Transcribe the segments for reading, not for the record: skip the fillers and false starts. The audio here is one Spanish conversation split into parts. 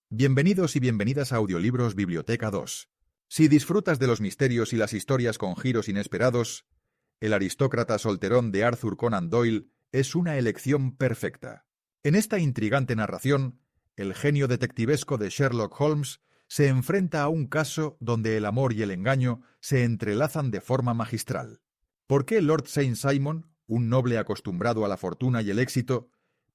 Bienvenidos y bienvenidas a Audiolibros Biblioteca 2. Si disfrutas de los misterios y las historias con giros inesperados, El aristócrata solterón de Arthur Conan Doyle es una elección perfecta. En esta intrigante narración, el genio detectivesco de Sherlock Holmes se enfrenta a un caso donde el amor y el engaño se entrelazan de forma magistral. ¿Por qué Lord Saint Simon, un noble acostumbrado a la fortuna y el éxito,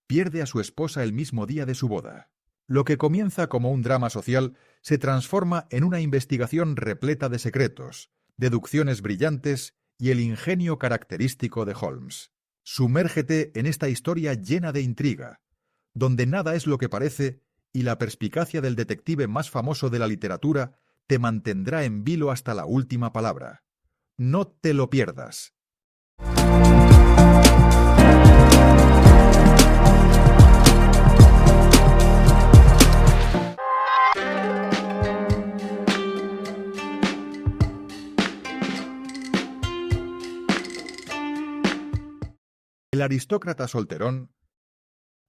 pierde a su esposa el mismo día de su boda? Lo que comienza como un drama social se transforma en una investigación repleta de secretos, deducciones brillantes y el ingenio característico de Holmes. Sumérgete en esta historia llena de intriga, donde nada es lo que parece y la perspicacia del detective más famoso de la literatura te mantendrá en vilo hasta la última palabra. No te lo pierdas. El aristócrata solterón.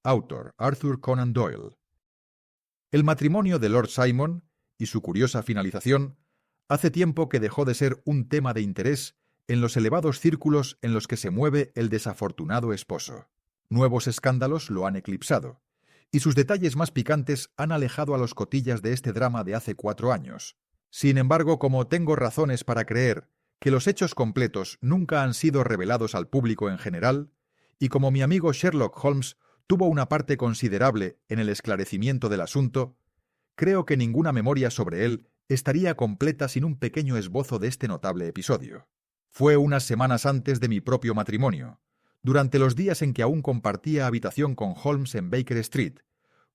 Autor Arthur Conan Doyle. El matrimonio de Lord Simon y su curiosa finalización hace tiempo que dejó de ser un tema de interés en los elevados círculos en los que se mueve el desafortunado esposo. Nuevos escándalos lo han eclipsado, y sus detalles más picantes han alejado a los cotillas de este drama de hace 4 años. Sin embargo, como tengo razones para creer que los hechos completos nunca han sido revelados al público en general, y como mi amigo Sherlock Holmes tuvo una parte considerable en el esclarecimiento del asunto, creo que ninguna memoria sobre él estaría completa sin un pequeño esbozo de este notable episodio. Fue unas semanas antes de mi propio matrimonio, durante los días en que aún compartía habitación con Holmes en Baker Street,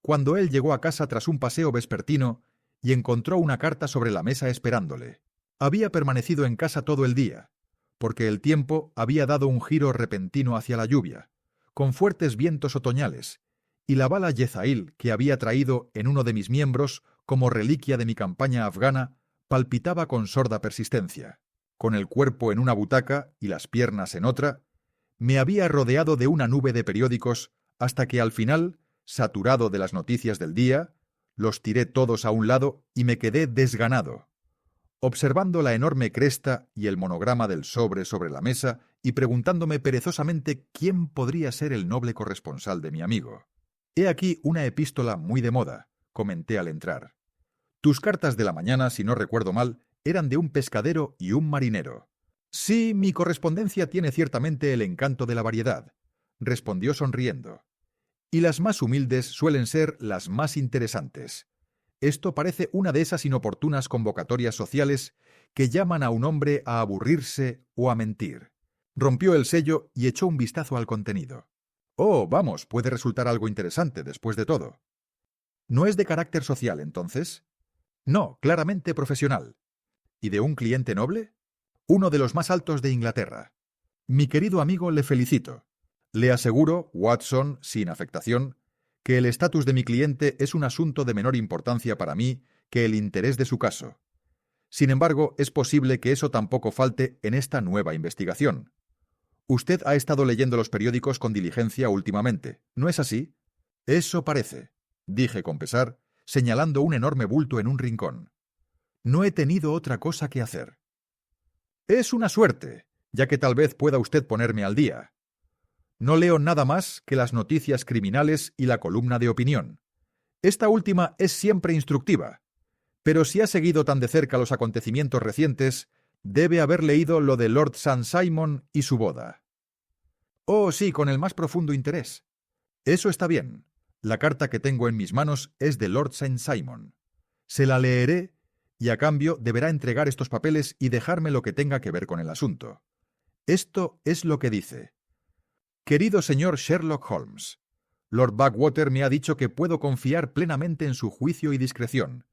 cuando él llegó a casa tras un paseo vespertino y encontró una carta sobre la mesa esperándole. Había permanecido en casa todo el día, porque el tiempo había dado un giro repentino hacia la lluvia, con fuertes vientos otoñales, y la bala Yezail que había traído en uno de mis miembros como reliquia de mi campaña afgana palpitaba con sorda persistencia. Con el cuerpo en una butaca y las piernas en otra, me había rodeado de una nube de periódicos hasta que al final, saturado de las noticias del día, los tiré todos a un lado y me quedé desganado, observando la enorme cresta y el monograma del sobre la mesa y preguntándome perezosamente quién podría ser el noble corresponsal de mi amigo. «He aquí una epístola muy de moda», comenté al entrar. «Tus cartas de la mañana, si no recuerdo mal, eran de un pescadero y un marinero». «Sí, mi correspondencia tiene ciertamente el encanto de la variedad», respondió sonriendo. «Y las más humildes suelen ser las más interesantes. Esto parece una de esas inoportunas convocatorias sociales que llaman a un hombre a aburrirse o a mentir». Rompió el sello y echó un vistazo al contenido. «Oh, vamos, puede resultar algo interesante después de todo». «¿No es de carácter social, entonces?» «No, claramente profesional». «¿Y de un cliente noble?» «Uno de los más altos de Inglaterra». «Mi querido amigo, le felicito. Le aseguro, Watson, sin afectación, que el estatus de mi cliente es un asunto de menor importancia para mí que el interés de su caso. Sin embargo, es posible que eso tampoco falte en esta nueva investigación. Usted ha estado leyendo los periódicos con diligencia últimamente, ¿no es así?» «Eso parece», dije con pesar, señalando un enorme bulto en un rincón. «No he tenido otra cosa que hacer». «Es una suerte, ya que tal vez pueda usted ponerme al día. No leo nada más que las noticias criminales y la columna de opinión. Esta última es siempre instructiva, pero si ha seguido tan de cerca los acontecimientos recientes, debe haber leído lo de Lord Saint Simon y su boda». «Oh, sí, con el más profundo interés». «Eso está bien. La carta que tengo en mis manos es de Lord Saint Simon. Se la leeré y a cambio deberá entregar estos papeles y dejarme lo que tenga que ver con el asunto. Esto es lo que dice: «Querido señor Sherlock Holmes, Lord Backwater me ha dicho que puedo confiar plenamente en su juicio y discreción.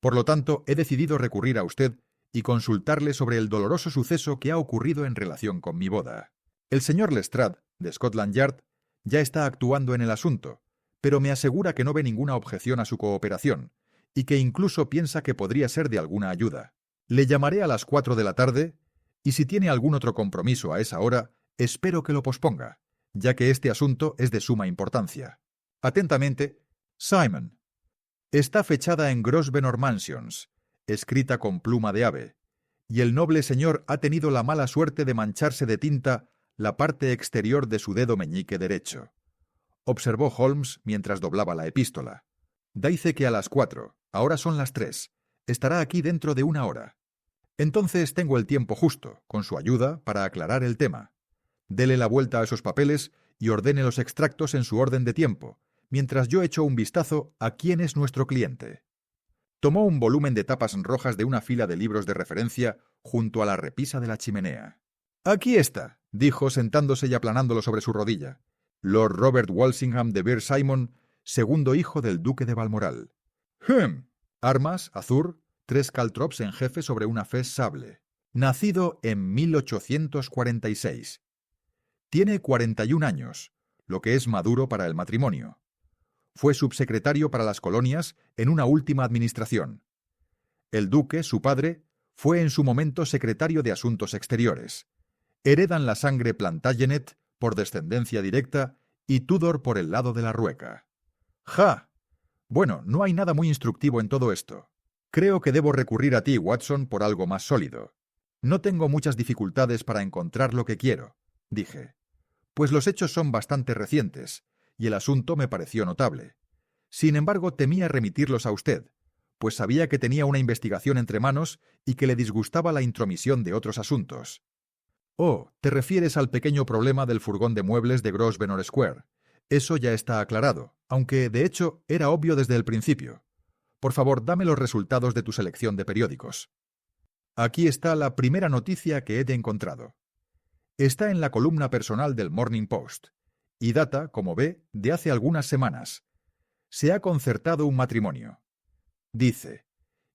Por lo tanto, he decidido recurrir a usted y consultarle sobre el doloroso suceso que ha ocurrido en relación con mi boda. El señor Lestrade, de Scotland Yard, ya está actuando en el asunto, pero me asegura que no ve ninguna objeción a su cooperación y que incluso piensa que podría ser de alguna ayuda. Le llamaré a las 4 de la tarde y si tiene algún otro compromiso a esa hora, espero que lo posponga, ya que este asunto es de suma importancia. Atentamente, Simon». Está fechada en Grosvenor Mansions, escrita con pluma de ave, y el noble señor ha tenido la mala suerte de mancharse de tinta la parte exterior de su dedo meñique derecho, observó Holmes mientras doblaba la epístola. Dice que a las 4, ahora son las 3. Estará aquí dentro de 1 hora. Entonces tengo el tiempo justo, con su ayuda, para aclarar el tema. Dele la vuelta a esos papeles y ordene los extractos en su orden de tiempo, mientras yo echo un vistazo a quién es nuestro cliente. Tomó un volumen de tapas rojas de una fila de libros de referencia junto a la repisa de la chimenea. Aquí está, dijo sentándose y aplanándolo sobre su rodilla. Lord Robert Walsingham de Birr Simon, segundo hijo del duque de Balmoral. Armas, azur, 3 caltrops en jefe sobre una fez sable. Nacido en 1846. Tiene 41 años, lo que es maduro para el matrimonio. Fue subsecretario para las colonias en una última administración. El duque, su padre, fue en su momento secretario de Asuntos Exteriores. Heredan la sangre Plantagenet por descendencia directa y Tudor por el lado de la rueca. ¡Ja! Bueno, no hay nada muy instructivo en todo esto. Creo que debo recurrir a ti, Watson, por algo más sólido. No tengo muchas dificultades para encontrar lo que quiero, dije, pues los hechos son bastante recientes, y el asunto me pareció notable. Sin embargo, temía remitirlos a usted, pues sabía que tenía una investigación entre manos y que le disgustaba la intromisión de otros asuntos. Oh, te refieres al pequeño problema del furgón de muebles de Grosvenor Square. Eso ya está aclarado, aunque, de hecho, era obvio desde el principio. Por favor, dame los resultados de tu selección de periódicos. Aquí está la primera noticia que he encontrado. Está en la columna personal del Morning Post, y data, como ve, de hace algunas semanas. Se ha concertado un matrimonio. Dice,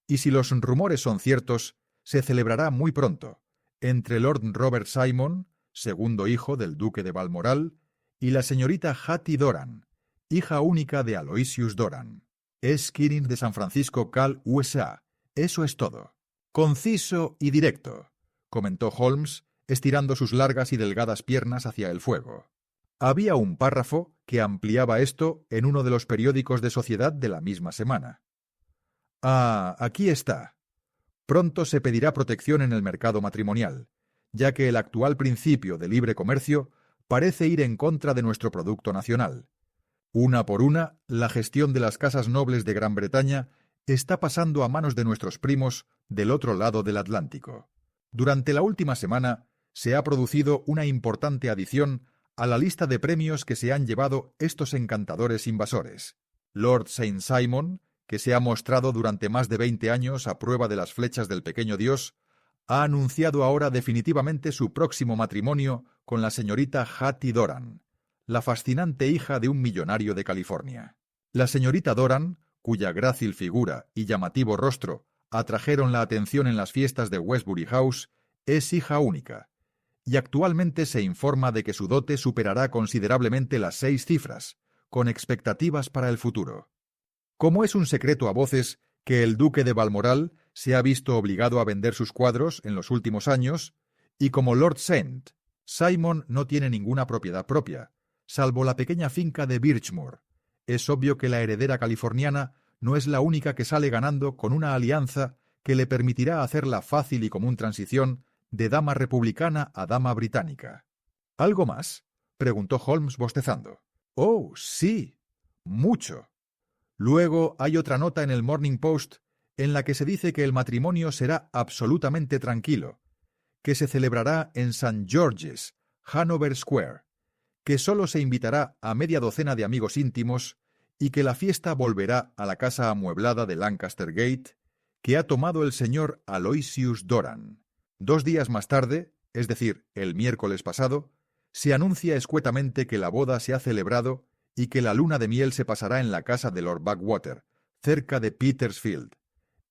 y si los rumores son ciertos, se celebrará muy pronto, entre Lord Robert Simon, segundo hijo del duque de Balmoral, y la señorita Hattie Doran, hija única de Aloysius Doran. Es Kirin de San Francisco, Cal, USA. Eso es todo. Conciso y directo, comentó Holmes, estirando sus largas y delgadas piernas hacia el fuego. Había un párrafo que ampliaba esto en uno de los periódicos de sociedad de la misma semana. Ah, aquí está. Pronto se pedirá protección en el mercado matrimonial, ya que el actual principio de libre comercio parece ir en contra de nuestro producto nacional. Una por una, la gestión de las casas nobles de Gran Bretaña está pasando a manos de nuestros primos del otro lado del Atlántico. Durante la última semana se ha producido una importante adición a la lista de premios que se han llevado estos encantadores invasores. Lord Saint Simon, que se ha mostrado durante más de 20 años a prueba de las flechas del pequeño dios, ha anunciado ahora definitivamente su próximo matrimonio con la señorita Hattie Doran, la fascinante hija de un millonario de California. La señorita Doran, cuya grácil figura y llamativo rostro atrajeron la atención en las fiestas de Westbury House, es hija única, y actualmente se informa de que su dote superará considerablemente las 6 cifras, con expectativas para el futuro. Como es un secreto a voces que el duque de Balmoral se ha visto obligado a vender sus cuadros en los últimos años, y como Lord Saint, Simon no tiene ninguna propiedad propia, salvo la pequeña finca de Birchmoor, es obvio que la heredera californiana no es la única que sale ganando con una alianza que le permitirá hacer la fácil y común transición de dama republicana a dama británica. ¿Algo más?, preguntó Holmes bostezando. Oh, sí, mucho. Luego hay otra nota en el Morning Post en la que se dice que el matrimonio será absolutamente tranquilo, que se celebrará en St. George's, Hanover Square, que solo se invitará a media docena de amigos íntimos y que la fiesta volverá a la casa amueblada de Lancaster Gate que ha tomado el señor Aloysius Doran. 2 días más tarde, es decir, el miércoles pasado, se anuncia escuetamente que la boda se ha celebrado y que la luna de miel se pasará en la casa de Lord Backwater, cerca de Petersfield.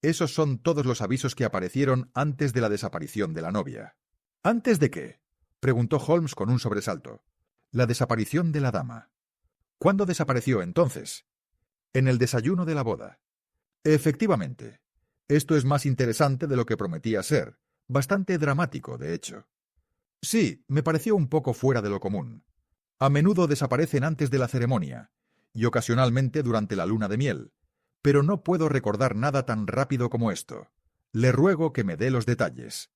Esos son todos los avisos que aparecieron antes de la desaparición de la novia. ¿Antes de qué?, preguntó Holmes con un sobresalto. La desaparición de la dama. ¿Cuándo desapareció entonces? En el desayuno de la boda. Efectivamente. Esto es más interesante de lo que prometía ser. Bastante dramático, de hecho. Sí, me pareció un poco fuera de lo común. A menudo desaparecen antes de la ceremonia, y ocasionalmente durante la luna de miel, pero no puedo recordar nada tan rápido como esto. Le ruego que me dé los detalles.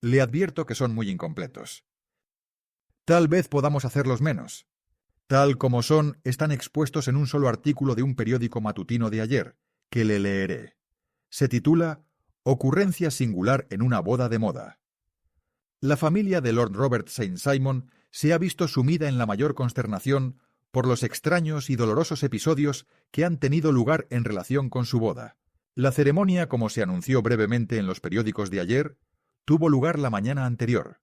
Le advierto que son muy incompletos. Tal vez podamos hacerlos menos. Tal como son, están expuestos en un solo artículo de un periódico matutino de ayer, que le leeré. Se titula Ocurrencia singular en una boda de moda. La familia de Lord Robert St. Simon se ha visto sumida en la mayor consternación por los extraños y dolorosos episodios que han tenido lugar en relación con su boda. La ceremonia, como se anunció brevemente en los periódicos de ayer, tuvo lugar la mañana anterior,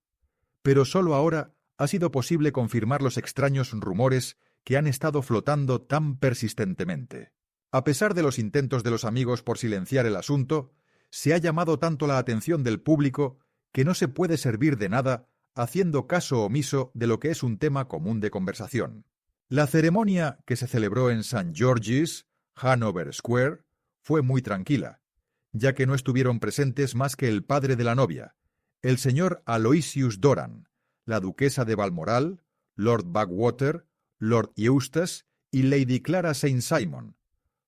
pero solo ahora ha sido posible confirmar los extraños rumores que han estado flotando tan persistentemente. A pesar de los intentos de los amigos por silenciar el asunto, se ha llamado tanto la atención del público que no se puede servir de nada haciendo caso omiso de lo que es un tema común de conversación. La ceremonia, que se celebró en St. George's, Hanover Square, fue muy tranquila, ya que no estuvieron presentes más que el padre de la novia, el señor Aloysius Doran, la duquesa de Balmoral, Lord Backwater, Lord Eustace y Lady Clara St. Simon,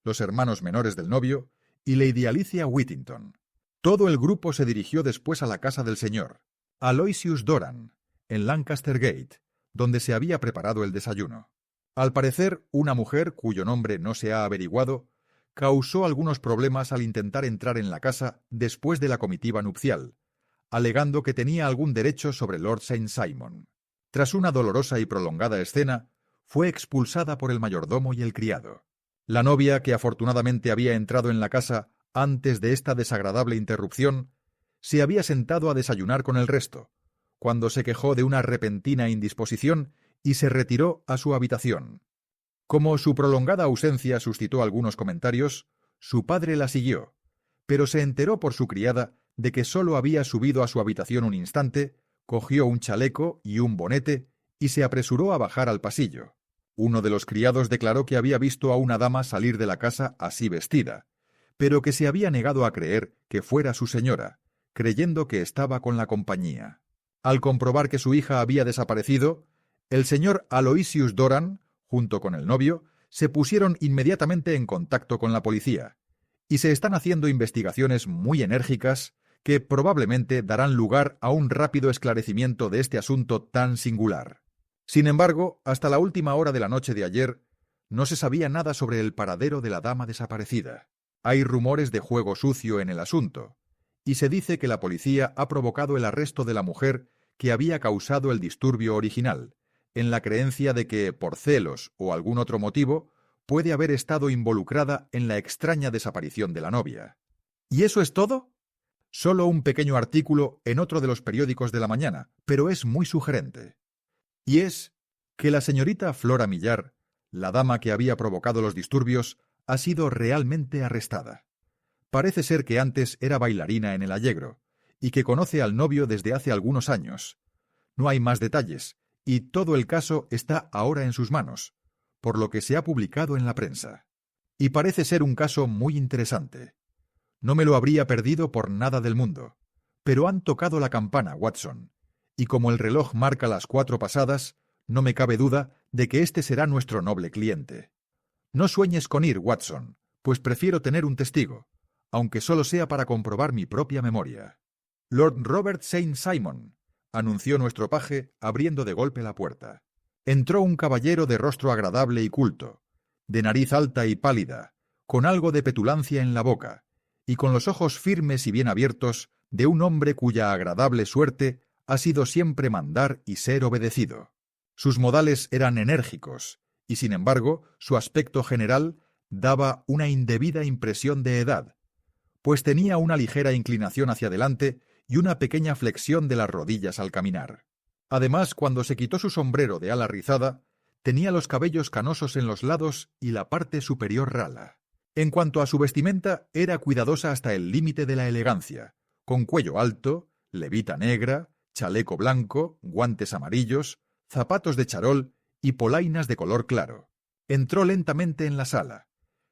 los hermanos menores del novio, y Lady Alicia Whittington. Todo el grupo se dirigió después a la casa del señor Aloysius Doran, en Lancaster Gate, donde se había preparado el desayuno. Al parecer, una mujer, cuyo nombre no se ha averiguado, causó algunos problemas al intentar entrar en la casa después de la comitiva nupcial, alegando que tenía algún derecho sobre Lord St. Simon. Tras una dolorosa y prolongada escena, fue expulsada por el mayordomo y el criado. La novia, que afortunadamente había entrado en la casa antes de esta desagradable interrupción, se había sentado a desayunar con el resto, cuando se quejó de una repentina indisposición y se retiró a su habitación. Como su prolongada ausencia suscitó algunos comentarios, su padre la siguió, pero se enteró por su criada de que sólo había subido a su habitación un instante, cogió un chaleco y un bonete y se apresuró a bajar al pasillo. Uno de los criados declaró que había visto a una dama salir de la casa así vestida, pero que se había negado a creer que fuera su señora, creyendo que estaba con la compañía. Al comprobar que su hija había desaparecido, el señor Aloysius Doran, junto con el novio, se pusieron inmediatamente en contacto con la policía, y se están haciendo investigaciones muy enérgicas que probablemente darán lugar a un rápido esclarecimiento de este asunto tan singular. Sin embargo, hasta la última hora de la noche de ayer, no se sabía nada sobre el paradero de la dama desaparecida. Hay rumores de juego sucio en el asunto, y se dice que la policía ha provocado el arresto de la mujer que había causado el disturbio original, en la creencia de que, por celos o algún otro motivo, puede haber estado involucrada en la extraña desaparición de la novia. ¿Y eso es todo? Solo un pequeño artículo en otro de los periódicos de la mañana, pero es muy sugerente. Y es que la señorita Flora Millar, la dama que había provocado los disturbios, ha sido realmente arrestada. Parece ser que antes era bailarina en el Allegro, y que conoce al novio desde hace algunos años. No hay más detalles, y todo el caso está ahora en sus manos, por lo que se ha publicado en la prensa. Y parece ser un caso muy interesante. No me lo habría perdido por nada del mundo. Pero han tocado la campana, Watson, y como el reloj marca las 4 pasadas, no me cabe duda de que este será nuestro noble cliente. No sueñes con ir, Watson, pues prefiero tener un testigo, aunque solo sea para comprobar mi propia memoria. Lord Robert St. Simon, anunció nuestro paje, abriendo de golpe la puerta. Entró un caballero de rostro agradable y culto, de nariz alta y pálida, con algo de petulancia en la boca, y con los ojos firmes y bien abiertos de un hombre cuya agradable suerte ha sido siempre mandar y ser obedecido. Sus modales eran enérgicos, y sin embargo, su aspecto general daba una indebida impresión de edad, pues tenía una ligera inclinación hacia adelante y una pequeña flexión de las rodillas al caminar. Además, cuando se quitó su sombrero de ala rizada, tenía los cabellos canosos en los lados y la parte superior rala. En cuanto a su vestimenta, era cuidadosa hasta el límite de la elegancia, con cuello alto, levita negra, chaleco blanco, guantes amarillos, zapatos de charol y polainas de color claro. Entró lentamente en la sala,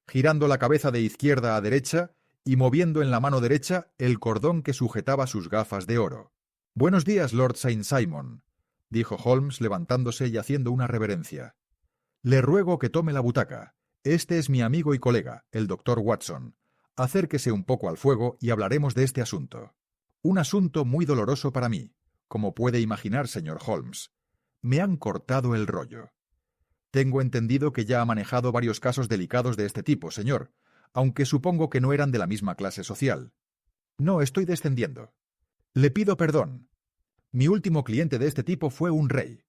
girando la cabeza de izquierda a derecha y moviendo en la mano derecha el cordón que sujetaba sus gafas de oro. «Buenos días, Lord St. Simon», dijo Holmes levantándose y haciendo una reverencia. «Le ruego que tome la butaca. Este es mi amigo y colega, el doctor Watson. Acérquese un poco al fuego y hablaremos de este asunto. Un asunto muy doloroso para mí, como puede imaginar, señor Holmes. Me han cortado el rollo. Tengo entendido que ya ha manejado varios casos delicados de este tipo, señor, aunque supongo que no eran de la misma clase social. No, estoy descendiendo. Le pido perdón. Mi último cliente de este tipo fue un rey.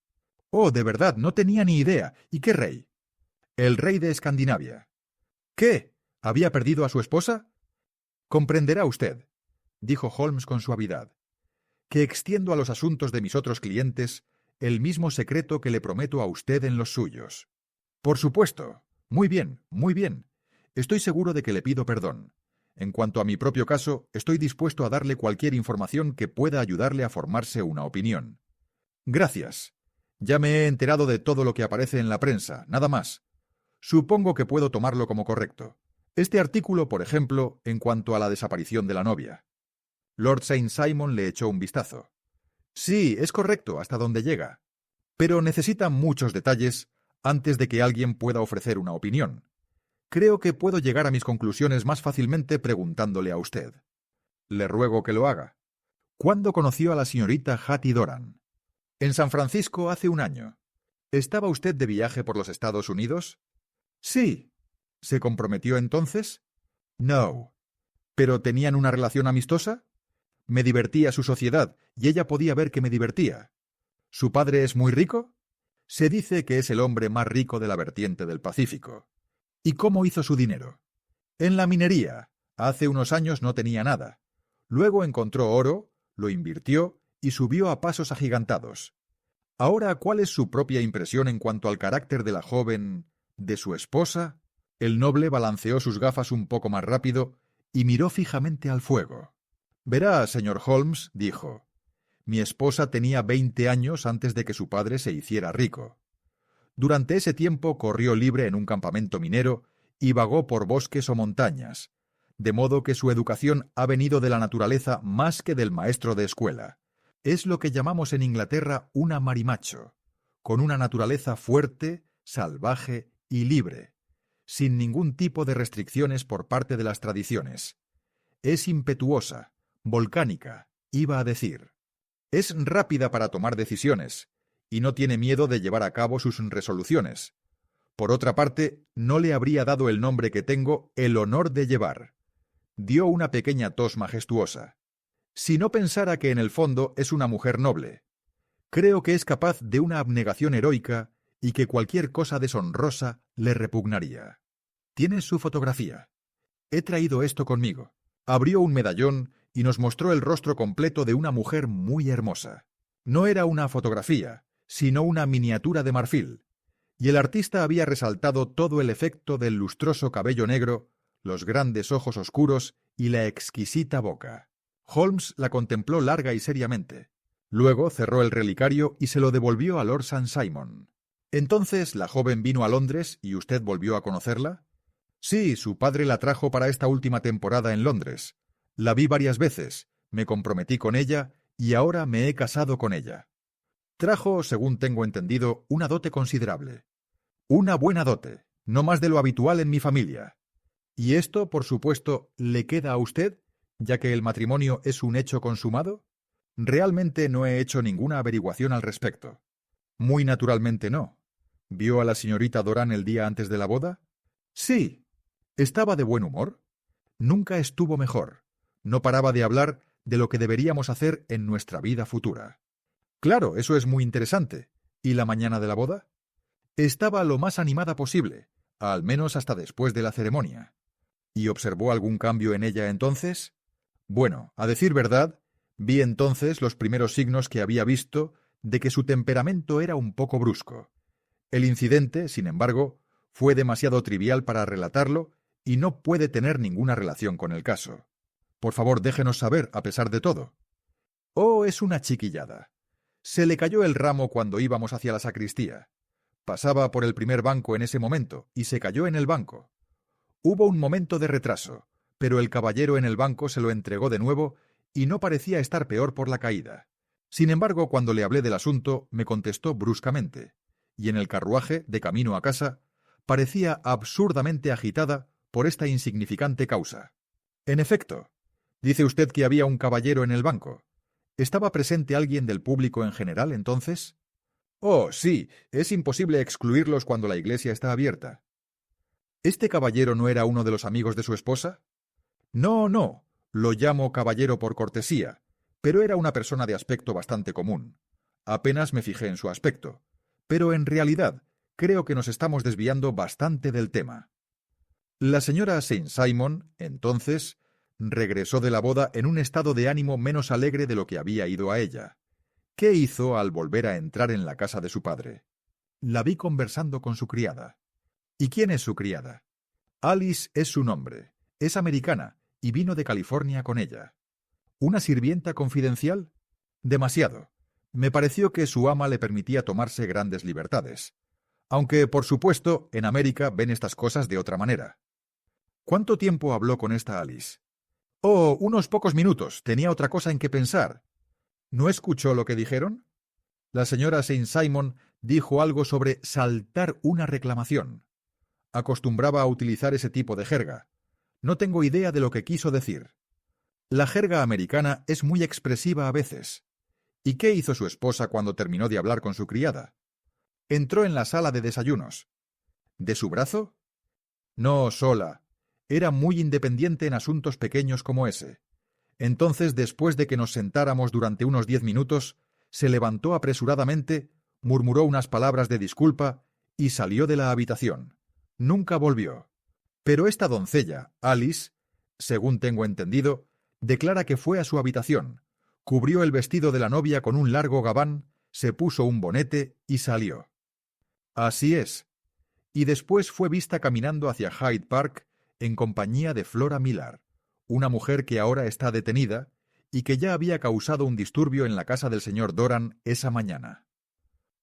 Oh, de verdad, no tenía ni idea. ¿Y qué rey? El rey de Escandinavia. ¿Qué? ¿Había perdido a su esposa? Comprenderá usted, dijo Holmes con suavidad, que extiendo a los asuntos de mis otros clientes el mismo secreto que le prometo a usted en los suyos. Por supuesto. Muy bien, muy bien. Estoy seguro de que le pido perdón. En cuanto a mi propio caso, estoy dispuesto a darle cualquier información que pueda ayudarle a formarse una opinión. Gracias. Ya me he enterado de todo lo que aparece en la prensa, nada más. Supongo que puedo tomarlo como correcto. Este artículo, por ejemplo, en cuanto a la desaparición de la novia. Lord St. Simon le echó un vistazo. Sí, es correcto hasta donde llega. Pero necesita muchos detalles antes de que alguien pueda ofrecer una opinión. Creo que puedo llegar a mis conclusiones más fácilmente preguntándole a usted. Le ruego que lo haga. ¿Cuándo conoció a la señorita Hattie Doran? En San Francisco hace un año. ¿Estaba usted de viaje por los Estados Unidos? Sí. ¿Se comprometió entonces? No. ¿Pero tenían una relación amistosa? Me divertía su sociedad, y ella podía ver que me divertía. ¿Su padre es muy rico? Se dice que es el hombre más rico de la vertiente del Pacífico. ¿Y cómo hizo su dinero? En la minería. Hace unos años no tenía nada. Luego encontró oro, lo invirtió y subió a pasos agigantados. Ahora, ¿cuál es su propia impresión en cuanto al carácter de la joven, de su esposa? El noble balanceó sus gafas un poco más rápido y miró fijamente al fuego. Verá, señor Holmes, dijo, mi esposa tenía 20 años antes de que su padre se hiciera rico. Durante ese tiempo corrió libre en un campamento minero y vagó por bosques o montañas, de modo que su educación ha venido de la naturaleza más que del maestro de escuela. Es lo que llamamos en Inglaterra una marimacho, con una naturaleza fuerte, salvaje y libre, sin ningún tipo de restricciones por parte de las tradiciones. Es impetuosa, volcánica, iba a decir. Es rápida para tomar decisiones, y no tiene miedo de llevar a cabo sus resoluciones. Por otra parte, no le habría dado el nombre que tengo el honor de llevar. Dio una pequeña tos majestuosa. Si no pensara que en el fondo es una mujer noble. Creo que es capaz de una abnegación heroica y que cualquier cosa deshonrosa le repugnaría. ¿Tiene su fotografía? He traído esto conmigo. Abrió un medallón y nos mostró el rostro completo de una mujer muy hermosa. No era una fotografía, sino una miniatura de marfil, y el artista había resaltado todo el efecto del lustroso cabello negro, los grandes ojos oscuros y la exquisita boca. Holmes la contempló larga y seriamente. Luego cerró el relicario y se lo devolvió a Lord St. Simon. ¿Entonces la joven vino a Londres y usted volvió a conocerla? Sí, su padre la trajo para esta última temporada en Londres. La vi varias veces, me comprometí con ella y ahora me he casado con ella. Trajo, según tengo entendido, una dote considerable. Una buena dote, no más de lo habitual en mi familia. ¿Y esto, por supuesto, le queda a usted, ya que el matrimonio es un hecho consumado? Realmente no he hecho ninguna averiguación al respecto. Muy naturalmente no. ¿Vio a la señorita Doran el día antes de la boda? Sí. ¿Estaba de buen humor? Nunca estuvo mejor. No paraba de hablar de lo que deberíamos hacer en nuestra vida futura. Claro, eso es muy interesante. ¿Y la mañana de la boda? Estaba lo más animada posible, al menos hasta después de la ceremonia. ¿Y observó algún cambio en ella entonces? Bueno, a decir verdad, vi entonces los primeros signos que había visto de que su temperamento era un poco brusco. El incidente, sin embargo, fue demasiado trivial para relatarlo y no puede tener ninguna relación con el caso. Por favor, déjenos saber, a pesar de todo. Oh, es una chiquillada. Se le cayó el ramo cuando íbamos hacia la sacristía. Pasaba por el primer banco en ese momento y se cayó en el banco. Hubo un momento de retraso, pero el caballero en el banco se lo entregó de nuevo y no parecía estar peor por la caída. Sin embargo, cuando le hablé del asunto, me contestó bruscamente, y en el carruaje, de camino a casa, parecía absurdamente agitada por esta insignificante causa. En efecto, dice usted que había un caballero en el banco. ¿Estaba presente alguien del público en general, entonces? Oh, sí, es imposible excluirlos cuando la iglesia está abierta. ¿Este caballero no era uno de los amigos de su esposa? No, no, lo llamo caballero por cortesía, pero era una persona de aspecto bastante común. Apenas me fijé en su aspecto, pero en realidad creo que nos estamos desviando bastante del tema. La señora Saint Simon, entonces, regresó de la boda en un estado de ánimo menos alegre de lo que había ido a ella. ¿Qué hizo al volver a entrar en la casa de su padre? La vi conversando con su criada. ¿Y quién es su criada? Alice es su nombre. Es americana y vino de California con ella. ¿Una sirvienta confidencial? Demasiado. Me pareció que su ama le permitía tomarse grandes libertades. Aunque, por supuesto, en América ven estas cosas de otra manera. ¿Cuánto tiempo habló con esta Alice? Oh, unos pocos minutos. Tenía otra cosa en que pensar. ¿No escuchó lo que dijeron? La señora Saint Simon dijo algo sobre saltar una reclamación. Acostumbraba a utilizar ese tipo de jerga. No tengo idea de lo que quiso decir. La jerga americana es muy expresiva a veces. ¿Y qué hizo su esposa cuando terminó de hablar con su criada? Entró en la sala de desayunos. ¿De su brazo? No, sola. Era muy independiente en asuntos pequeños como ese. Entonces, después de que nos sentáramos durante unos 10 minutos, se levantó apresuradamente, murmuró unas palabras de disculpa y salió de la habitación. Nunca volvió. Pero esta doncella, Alice, según tengo entendido, declara que fue a su habitación, cubrió el vestido de la novia con un largo gabán, se puso un bonete y salió. Así es. Y después fue vista caminando hacia Hyde Park en compañía de Flora Millar, una mujer que ahora está detenida y que ya había causado un disturbio en la casa del señor Doran esa mañana.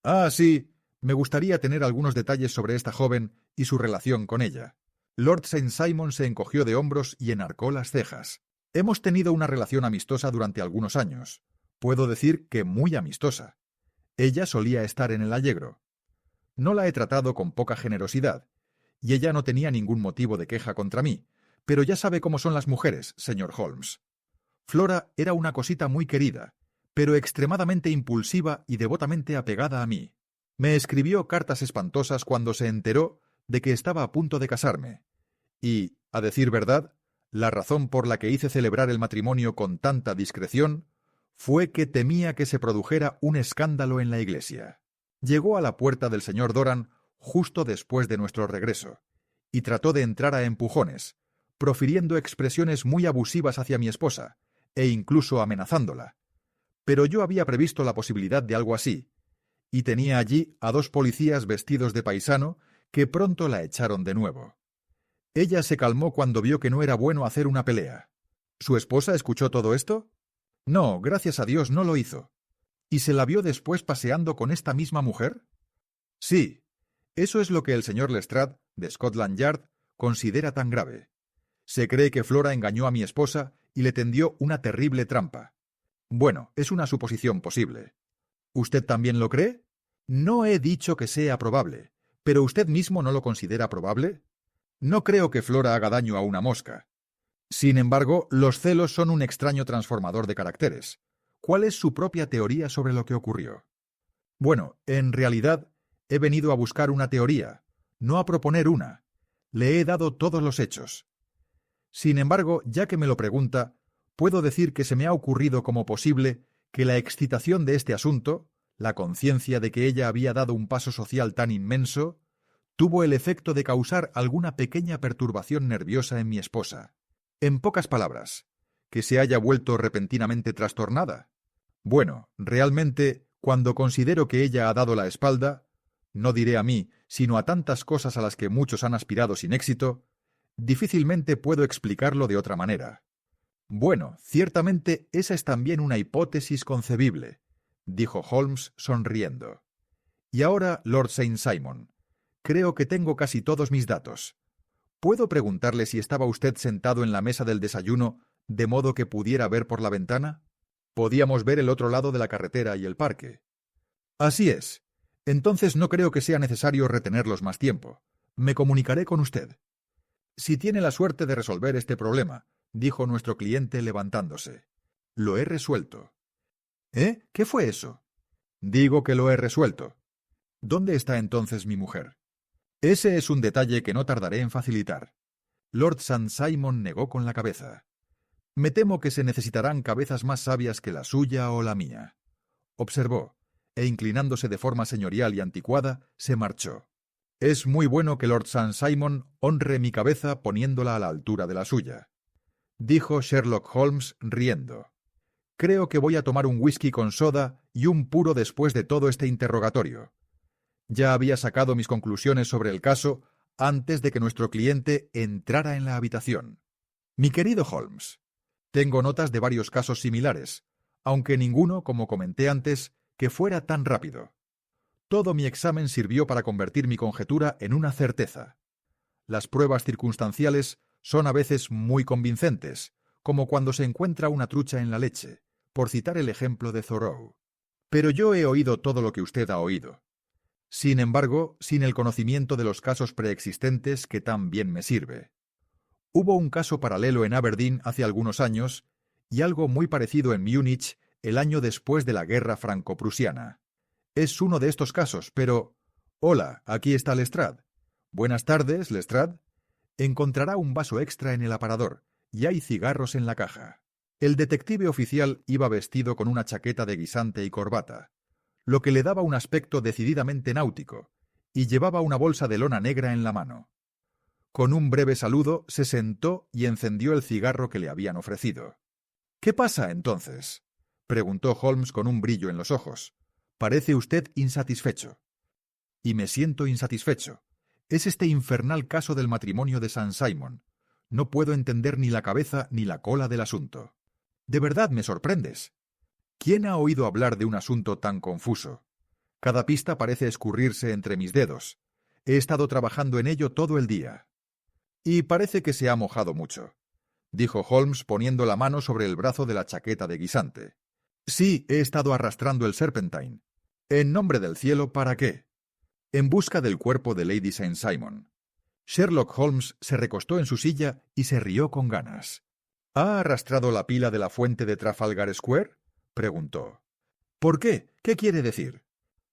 Ah, sí, me gustaría tener algunos detalles sobre esta joven y su relación con ella. Lord Saint Simon se encogió de hombros y enarcó las cejas. Hemos tenido una relación amistosa durante algunos años. Puedo decir que muy amistosa. Ella solía estar en el Allegro. No la he tratado con poca generosidad, y ella no tenía ningún motivo de queja contra mí, pero ya sabe cómo son las mujeres, señor Holmes. Flora era una cosita muy querida, pero extremadamente impulsiva y devotamente apegada a mí. Me escribió cartas espantosas cuando se enteró de que estaba a punto de casarme, y, a decir verdad, la razón por la que hice celebrar el matrimonio con tanta discreción fue que temía que se produjera un escándalo en la iglesia. Llegó a la puerta del señor Doran justo después de nuestro regreso, y trató de entrar a empujones, profiriendo expresiones muy abusivas hacia mi esposa, e incluso amenazándola. Pero yo había previsto la posibilidad de algo así, y tenía allí a 2 policías vestidos de paisano que pronto la echaron de nuevo. Ella se calmó cuando vio que no era bueno hacer una pelea. ¿Su esposa escuchó todo esto? No, gracias a Dios no lo hizo. ¿Y se la vio después paseando con esta misma mujer? Sí. Eso es lo que el señor Lestrade, de Scotland Yard, considera tan grave. Se cree que Flora engañó a mi esposa y le tendió una terrible trampa. Bueno, es una suposición posible. ¿Usted también lo cree? No he dicho que sea probable, pero ¿usted mismo no lo considera probable? No creo que Flora haga daño a una mosca. Sin embargo, los celos son un extraño transformador de caracteres. ¿Cuál es su propia teoría sobre lo que ocurrió? Bueno, en realidad, he venido a buscar una teoría, no a proponer una. Le he dado todos los hechos. Sin embargo, ya que me lo pregunta, puedo decir que se me ha ocurrido como posible que la excitación de este asunto, la conciencia de que ella había dado un paso social tan inmenso, tuvo el efecto de causar alguna pequeña perturbación nerviosa en mi esposa. En pocas palabras, que se haya vuelto repentinamente trastornada. Bueno, realmente, cuando considero que ella ha dado la espalda, no diré a mí, sino a tantas cosas a las que muchos han aspirado sin éxito, difícilmente puedo explicarlo de otra manera. Bueno, ciertamente esa es también una hipótesis concebible, dijo Holmes sonriendo. Y ahora, Lord Saint Simon, creo que tengo casi todos mis datos. ¿Puedo preguntarle si estaba usted sentado en la mesa del desayuno de modo que pudiera ver por la ventana? Podíamos ver el otro lado de la carretera y el parque. Así es. Entonces no creo que sea necesario retenerlos más tiempo. Me comunicaré con usted. Si tiene la suerte de resolver este problema, dijo nuestro cliente levantándose. Lo he resuelto. ¿Eh? ¿Qué fue eso? Digo que lo he resuelto. ¿Dónde está entonces mi mujer? Ese es un detalle que no tardaré en facilitar. Lord St. Simon negó con la cabeza. Me temo que se necesitarán cabezas más sabias que la suya o la mía, observó, e inclinándose de forma señorial y anticuada, se marchó. Es muy bueno que Lord St. Simon honre mi cabeza poniéndola a la altura de la suya, dijo Sherlock Holmes riendo. Creo que voy a tomar un whisky con soda y un puro después de todo este interrogatorio. Ya había sacado mis conclusiones sobre el caso antes de que nuestro cliente entrara en la habitación. Mi querido Holmes, tengo notas de varios casos similares, aunque ninguno, como comenté antes, que fuera tan rápido. Todo mi examen sirvió para convertir mi conjetura en una certeza. Las pruebas circunstanciales son a veces muy convincentes, como cuando se encuentra una trucha en la leche, por citar el ejemplo de Thoreau. Pero yo he oído todo lo que usted ha oído. Sin embargo, sin el conocimiento de los casos preexistentes que tan bien me sirve. Hubo un caso paralelo en Aberdeen hace algunos años y algo muy parecido en Múnich el año después de la guerra franco-prusiana. Es uno de estos casos, pero... Hola, aquí está Lestrade. Buenas tardes, Lestrade. Encontrará un vaso extra en el aparador y hay cigarros en la caja. El detective oficial iba vestido con una chaqueta de guisante y corbata, lo que le daba un aspecto decididamente náutico, y llevaba una bolsa de lona negra en la mano. Con un breve saludo se sentó y encendió el cigarro que le habían ofrecido. —¿Qué pasa, entonces? —preguntó Holmes con un brillo en los ojos. —Parece usted insatisfecho. —Y me siento insatisfecho. Es este infernal caso del matrimonio de St. Simon. No puedo entender ni la cabeza ni la cola del asunto. De verdad me sorprendes. ¿Quién ha oído hablar de un asunto tan confuso? Cada pista parece escurrirse entre mis dedos. He estado trabajando en ello todo el día. Y parece que se ha mojado mucho, dijo Holmes poniendo la mano sobre el brazo de la chaqueta de guisante. Sí, he estado arrastrando el Serpentine. En nombre del cielo, ¿para qué? En busca del cuerpo de Lady St. Simon. Sherlock Holmes se recostó en su silla y se rió con ganas. ¿Ha arrastrado la pila de la fuente de Trafalgar Square? Preguntó. ¿Por qué? ¿Qué quiere decir?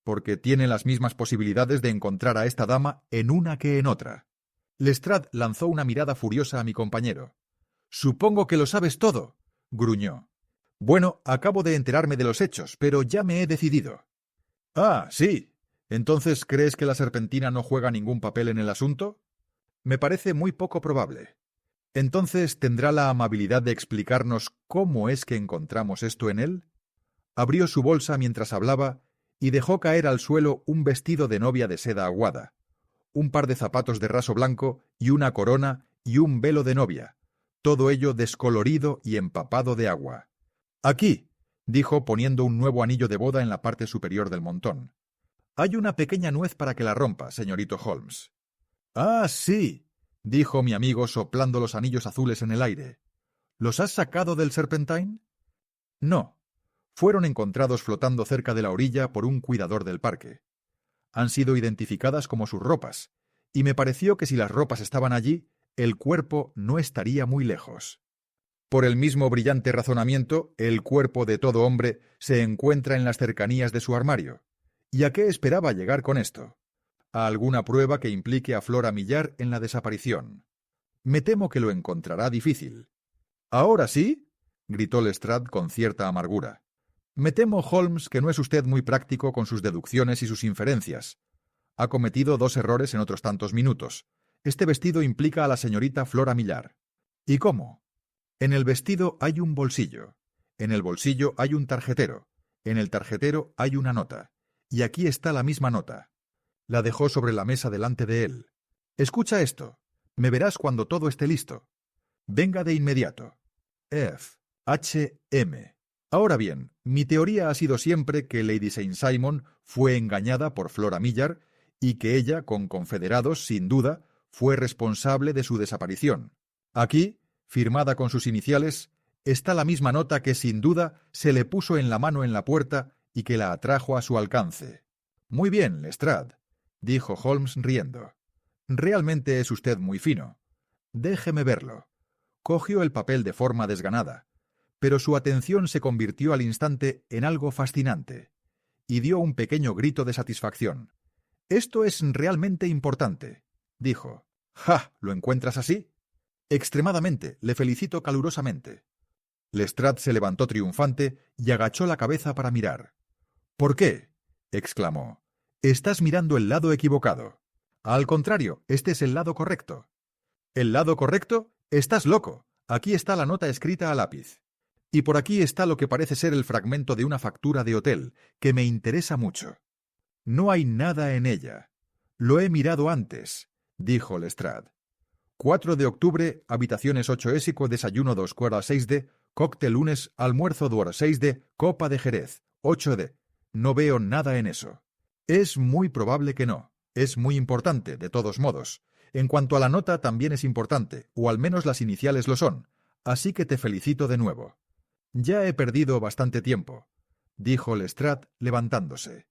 Porque tiene las mismas posibilidades de encontrar a esta dama en una que en otra. Lestrade lanzó una mirada furiosa a mi compañero. «Supongo que lo sabes todo», gruñó. «Bueno, acabo de enterarme de los hechos, pero ya me he decidido». «Ah, sí. ¿Entonces crees que la serpentina no juega ningún papel en el asunto?» «Me parece muy poco probable». «¿Entonces tendrá la amabilidad de explicarnos cómo es que encontramos esto en él?» Abrió su bolsa mientras hablaba y dejó caer al suelo un vestido de novia de seda aguada, un par de zapatos de raso blanco y una corona y un velo de novia, todo ello descolorido y empapado de agua. «Aquí», dijo poniendo un nuevo anillo de boda en la parte superior del montón. «Hay una pequeña nuez para que la rompa, señorito Holmes». «Ah, sí», dijo mi amigo soplando los anillos azules en el aire. «¿Los has sacado del Serpentine?» «No. Fueron encontrados flotando cerca de la orilla por un cuidador del parque. Han sido identificadas como sus ropas, y me pareció que si las ropas estaban allí, el cuerpo no estaría muy lejos. Por el mismo brillante razonamiento, el cuerpo de todo hombre se encuentra en las cercanías de su armario. ¿Y a qué esperaba llegar con esto? A alguna prueba que implique a Flora Millar en la desaparición. Me temo que lo encontrará difícil. ¿Ahora sí?, gritó Lestrade con cierta amargura. Me temo, Holmes, que no es usted muy práctico con sus deducciones y sus inferencias. Ha cometido 2 errores en otros tantos minutos. Este vestido implica a la señorita Flora Millar. ¿Y cómo? En el vestido hay un bolsillo. En el bolsillo hay un tarjetero. En el tarjetero hay una nota. Y aquí está la misma nota. La dejó sobre la mesa delante de él. Escucha esto. Me verás cuando todo esté listo. Venga de inmediato. F. H. M. Ahora bien, mi teoría ha sido siempre que Lady St. Simon fue engañada por Flora Millar y que ella, con confederados, sin duda, fue responsable de su desaparición. Aquí, firmada con sus iniciales, está la misma nota que sin duda se le puso en la mano en la puerta y que la atrajo a su alcance. «Muy bien, Lestrade», dijo Holmes riendo. Realmente es usted muy fino. Déjeme verlo. Cogió el papel de forma desganada, pero su atención se convirtió al instante en algo fascinante, y dio un pequeño grito de satisfacción. «Esto es realmente importante», dijo. «¡Ja! ¿Lo encuentras así?» «Extremadamente. Le felicito calurosamente». Lestrade se levantó triunfante y agachó la cabeza para mirar. «¿Por qué?», exclamó. «Estás mirando el lado equivocado. Al contrario, este es el lado correcto». «¿El lado correcto? Estás loco. Aquí está la nota escrita a lápiz. Y por aquí está lo que parece ser el fragmento de una factura de hotel, que me interesa mucho». «No hay nada en ella. Lo he mirado antes», dijo Lestrade. 4 de octubre, habitaciones 8 ésico, desayuno 2 cuartos 6 de, cóctel lunes, almuerzo 2 6 de, copa de Jerez, 8 de. No veo nada en eso. Es muy probable que no. Es muy importante, de todos modos. En cuanto a la nota, también es importante, o al menos las iniciales lo son. Así que te felicito de nuevo. Ya he perdido bastante tiempo, dijo Lestrade, levantándose.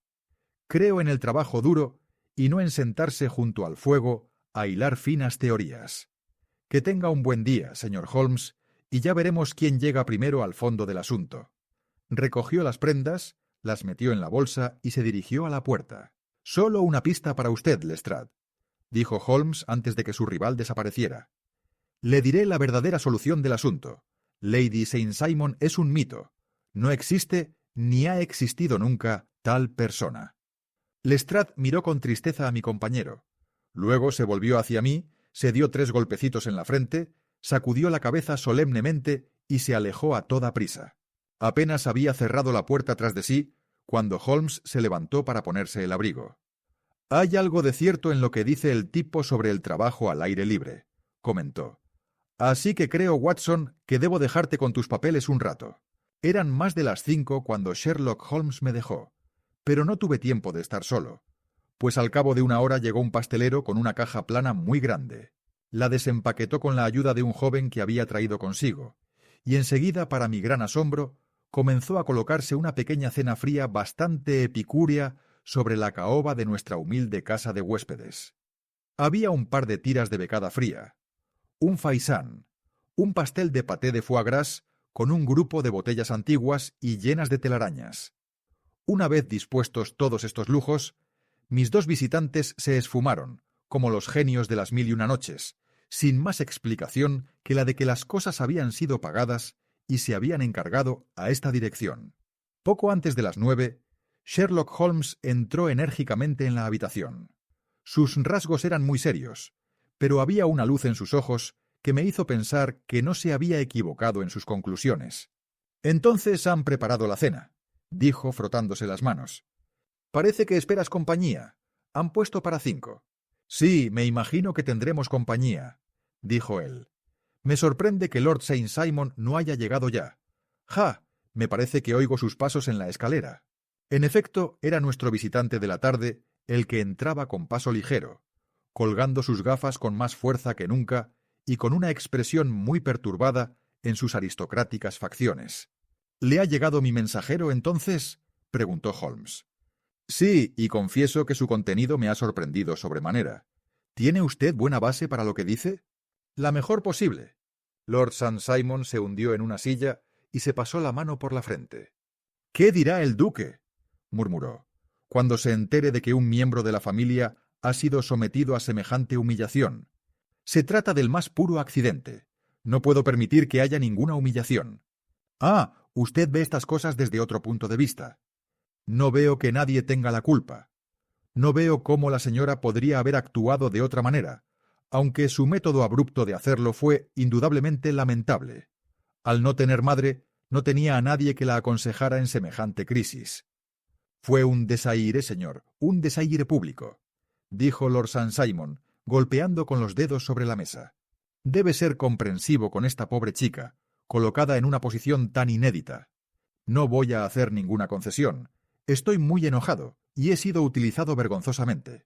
Creo en el trabajo duro y no en sentarse junto al fuego a hilar finas teorías. Que tenga un buen día, señor Holmes, y ya veremos quién llega primero al fondo del asunto. Recogió las prendas, las metió en la bolsa y se dirigió a la puerta. «Solo una pista para usted, Lestrade», dijo Holmes antes de que su rival desapareciera. «Le diré la verdadera solución del asunto. Lady St. Simon es un mito. No existe ni ha existido nunca tal persona». Lestrade miró con tristeza a mi compañero. Luego se volvió hacia mí, se dio 3 golpecitos en la frente, sacudió la cabeza solemnemente y se alejó a toda prisa. Apenas había cerrado la puerta tras de sí cuando Holmes se levantó para ponerse el abrigo. «Hay algo de cierto en lo que dice el tipo sobre el trabajo al aire libre», comentó. «Así que creo, Watson, que debo dejarte con tus papeles un rato». Eran más de las 5 cuando Sherlock Holmes me dejó, pero no tuve tiempo de estar solo, pues al cabo de 1 hora llegó un pastelero con una caja plana muy grande. La desempaquetó con la ayuda de un joven que había traído consigo, y enseguida, para mi gran asombro, comenzó a colocarse una pequeña cena fría bastante epicúrea sobre la caoba de nuestra humilde casa de huéspedes. Había un par de tiras de becada fría, un faisán, un pastel de paté de foie gras con un grupo de botellas antiguas y llenas de telarañas. Una vez dispuestos todos estos lujos, mis 2 visitantes se esfumaron, como los genios de las 1001 noches, sin más explicación que la de que las cosas habían sido pagadas y se habían encargado a esta dirección. Poco antes de las 9, Sherlock Holmes entró enérgicamente en la habitación. Sus rasgos eran muy serios, pero había una luz en sus ojos que me hizo pensar que no se había equivocado en sus conclusiones. «Entonces han preparado la cena», dijo frotándose las manos. «Parece que esperas compañía. Han puesto para 5. «Sí, me imagino que tendremos compañía», dijo él. «Me sorprende que Lord St. Simon no haya llegado ya. ¡Ja! Me parece que oigo sus pasos en la escalera». En efecto, era nuestro visitante de la tarde el que entraba con paso ligero, colgando sus gafas con más fuerza que nunca y con una expresión muy perturbada en sus aristocráticas facciones. «¿Le ha llegado mi mensajero, entonces?», preguntó Holmes. «Sí, y confieso que su contenido me ha sorprendido sobremanera. ¿Tiene usted buena base para lo que dice?». «La mejor posible». Lord St. Simon se hundió en una silla y se pasó la mano por la frente. «¿Qué dirá el duque?», murmuró, «cuando se entere de que un miembro de la familia ha sido sometido a semejante humillación. Se trata del más puro accidente. No puedo permitir que haya ninguna humillación». «Ah, usted ve estas cosas desde otro punto de vista». «No veo que nadie tenga la culpa. No veo cómo la señora podría haber actuado de otra manera, aunque su método abrupto de hacerlo fue indudablemente lamentable. Al no tener madre, no tenía a nadie que la aconsejara en semejante crisis». «Fue un desaire, señor, un desaire público», dijo Lord St. Simon, golpeando con los dedos sobre la mesa. «Debe ser comprensivo con esta pobre chica, colocada en una posición tan inédita. No voy a hacer ninguna concesión. Estoy muy enojado y he sido utilizado vergonzosamente».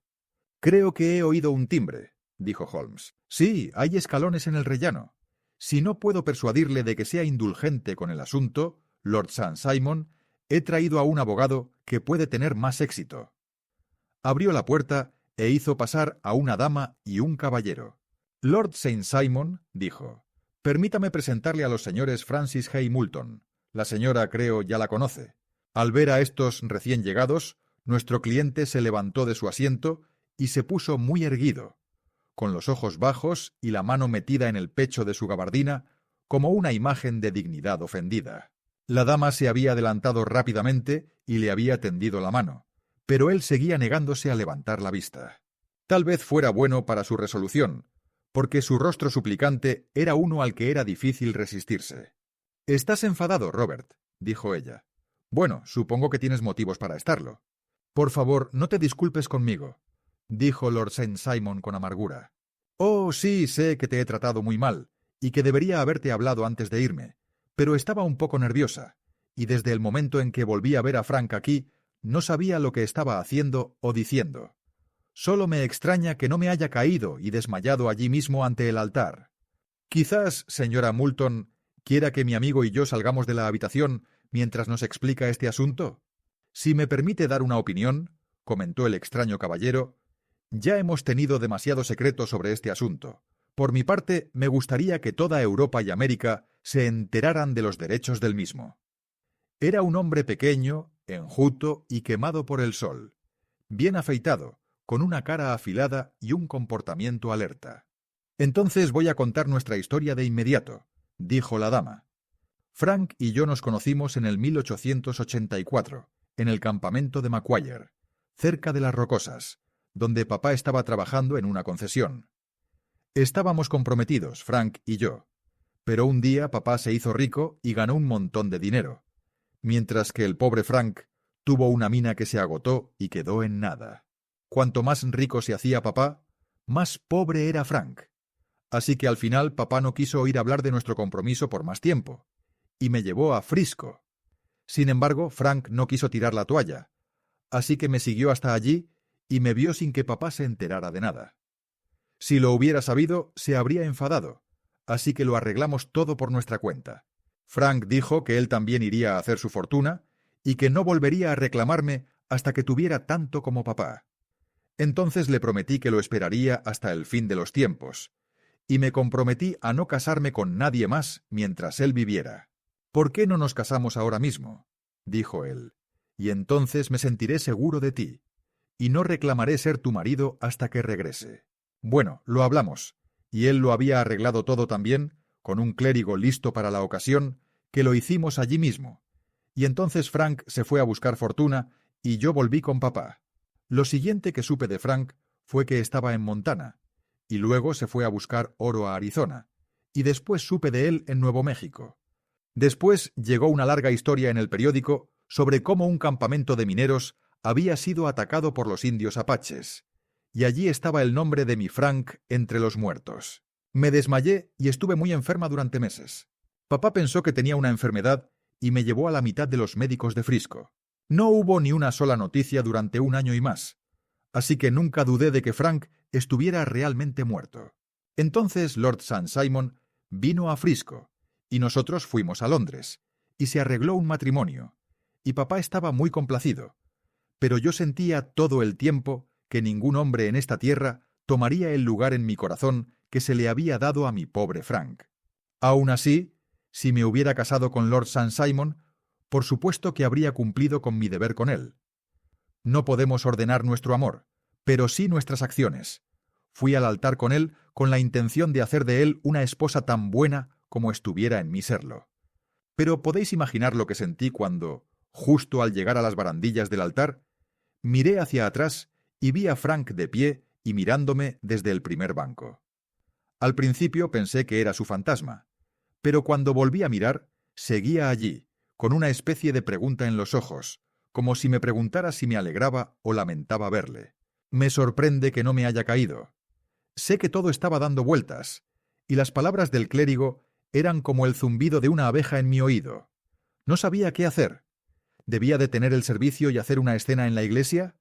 «Creo que he oído un timbre», dijo Holmes. «Sí, hay escalones en el rellano. Si no puedo persuadirle de que sea indulgente con el asunto, Lord St. Simon, he traído a un abogado que puede tener más éxito». Abrió la puerta e hizo pasar a una dama y un caballero. Lord St. Simon dijo: «Permítame presentarle a los señores Francis Hay Moulton. La señora, creo, ya la conoce». Al ver a estos recién llegados, nuestro cliente se levantó de su asiento y se puso muy erguido, con los ojos bajos y la mano metida en el pecho de su gabardina, como una imagen de dignidad ofendida. La dama se había adelantado rápidamente y le había tendido la mano, pero él seguía negándose a levantar la vista. Tal vez fuera bueno para su resolución, porque su rostro suplicante era uno al que era difícil resistirse. «¿Estás enfadado, Robert?», dijo ella. «Bueno, supongo que tienes motivos para estarlo». «Por favor, no te disculpes conmigo», dijo Lord St. Simon con amargura. «Oh, sí, sé que te he tratado muy mal, y que debería haberte hablado antes de irme, pero estaba un poco nerviosa, y desde el momento en que volví a ver a Frank aquí, no sabía lo que estaba haciendo o diciendo. Solo me extraña que no me haya caído y desmayado allí mismo ante el altar. Quizás, señora Moulton, quiera que mi amigo y yo salgamos de la habitación mientras nos explica este asunto. Si me permite dar una opinión», comentó el extraño caballero, «ya hemos tenido demasiado secreto sobre este asunto. Por mi parte, me gustaría que toda Europa y América se enteraran de los derechos del mismo». Era un hombre pequeño, enjuto y quemado por el sol, bien afeitado, con una cara afilada y un comportamiento alerta. «Entonces voy a contar nuestra historia de inmediato», dijo la dama. «Frank y yo nos conocimos en el 1884, en el campamento de Macquarie, cerca de Las Rocosas, donde papá estaba trabajando en una concesión. Estábamos comprometidos, Frank y yo, pero un día papá se hizo rico y ganó un montón de dinero, mientras que el pobre Frank tuvo una mina que se agotó y quedó en nada. Cuanto más rico se hacía papá, más pobre era Frank. Así que al final papá no quiso oír hablar de nuestro compromiso por más tiempo, y me llevó a Frisco. Sin embargo, Frank no quiso tirar la toalla, así que me siguió hasta allí y me vio sin que papá se enterara de nada. Si lo hubiera sabido, se habría enfadado, así que lo arreglamos todo por nuestra cuenta. Frank dijo que él también iría a hacer su fortuna y que no volvería a reclamarme hasta que tuviera tanto como papá. Entonces le prometí que lo esperaría hasta el fin de los tiempos, y me comprometí a no casarme con nadie más mientras él viviera. «¿Por qué no nos casamos ahora mismo?», dijo él, «y entonces me sentiré seguro de ti, y no reclamaré ser tu marido hasta que regrese». Bueno, lo hablamos, y él lo había arreglado todo tan bien, con un clérigo listo para la ocasión, que lo hicimos allí mismo. Y entonces Frank se fue a buscar fortuna y yo volví con papá. Lo siguiente que supe de Frank fue que estaba en Montana, y luego se fue a buscar oro a Arizona, y después supe de él en Nuevo México. Después llegó una larga historia en el periódico sobre cómo un campamento de mineros había sido atacado por los indios apaches, y allí estaba el nombre de mi Frank entre los muertos. Me desmayé y estuve muy enferma durante meses. Papá pensó que tenía una enfermedad y me llevó a la mitad de los médicos de Frisco. No hubo ni una sola noticia durante un año y más, así que nunca dudé de que Frank estuviera realmente muerto. Entonces Lord St. Simon vino a Frisco, y nosotros fuimos a Londres, y se arregló un matrimonio, y papá estaba muy complacido, pero yo sentía todo el tiempo que ningún hombre en esta tierra tomaría el lugar en mi corazón que se le había dado a mi pobre Frank. Aun así, si me hubiera casado con Lord St. Simon, por supuesto que habría cumplido con mi deber con él. No podemos ordenar nuestro amor, pero sí nuestras acciones. Fui al altar con él con la intención de hacer de él una esposa tan buena como estuviera en mí serlo. Pero podéis imaginar lo que sentí cuando, justo al llegar a las barandillas del altar, miré hacia atrás y vi a Frank de pie y mirándome desde el primer banco. Al principio pensé que era su fantasma, pero cuando volví a mirar, seguía allí, con una especie de pregunta en los ojos, como si me preguntara si me alegraba o lamentaba verle. Me sorprende que no me haya caído. Sé que todo estaba dando vueltas, y las palabras del clérigo eran como el zumbido de una abeja en mi oído. No sabía qué hacer. ¿Debía detener el servicio y hacer una escena en la iglesia?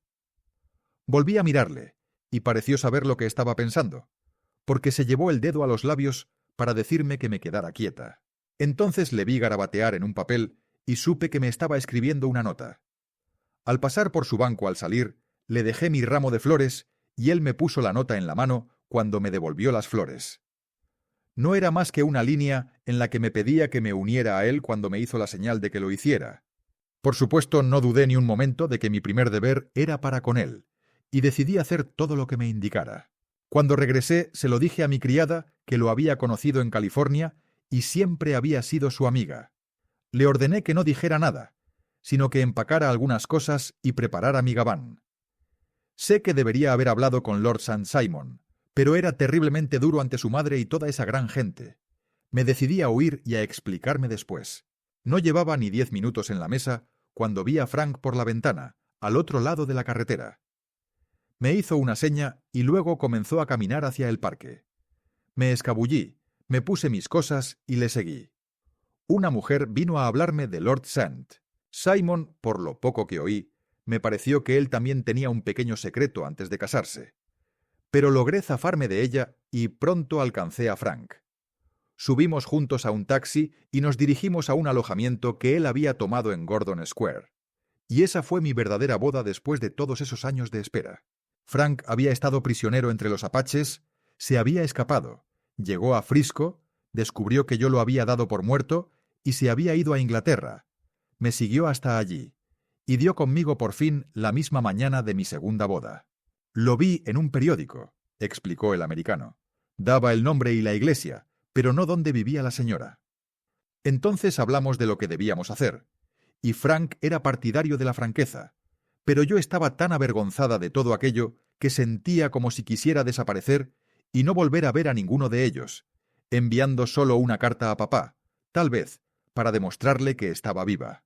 Volví a mirarle, y pareció saber lo que estaba pensando, porque se llevó el dedo a los labios para decirme que me quedara quieta. Entonces le vi garabatear en un papel y supe que me estaba escribiendo una nota. Al pasar por su banco al salir, le dejé mi ramo de flores y él me puso la nota en la mano cuando me devolvió las flores. No era más que una línea en la que me pedía que me uniera a él cuando me hizo la señal de que lo hiciera. Por supuesto, no dudé ni un momento de que mi primer deber era para con él, y decidí hacer todo lo que me indicara. Cuando regresé, se lo dije a mi criada, que lo había conocido en California y siempre había sido su amiga. Le ordené que no dijera nada, sino que empacara algunas cosas y preparara mi gabán. Sé que debería haber hablado con Lord St. Simon, pero era terriblemente duro ante su madre y toda esa gran gente. Me decidí a huir y a explicarme después. No llevaba ni 10 minutos en la mesa cuando vi a Frank por la ventana, al otro lado de la carretera. Me hizo una seña y luego comenzó a caminar hacia el parque. Me escabullí, me puse mis cosas y le seguí. Una mujer vino a hablarme de Lord St. Simon, por lo poco que oí, me pareció que él también tenía un pequeño secreto antes de casarse. Pero logré zafarme de ella y pronto alcancé a Frank. Subimos juntos a un taxi y nos dirigimos a un alojamiento que él había tomado en Gordon Square. Y esa fue mi verdadera boda después de todos esos años de espera. Frank había estado prisionero entre los apaches, se había escapado, llegó a Frisco, descubrió que yo lo había dado por muerto y se había ido a Inglaterra. Me siguió hasta allí y dio conmigo por fin la misma mañana de mi segunda boda. Lo vi en un periódico, explicó el americano. Daba el nombre y la iglesia, pero no dónde vivía la señora. Entonces hablamos de lo que debíamos hacer, y Frank era partidario de la franqueza, pero yo estaba tan avergonzada de todo aquello que sentía como si quisiera desaparecer y no volver a ver a ninguno de ellos, enviando solo una carta a papá, tal vez, para demostrarle que estaba viva.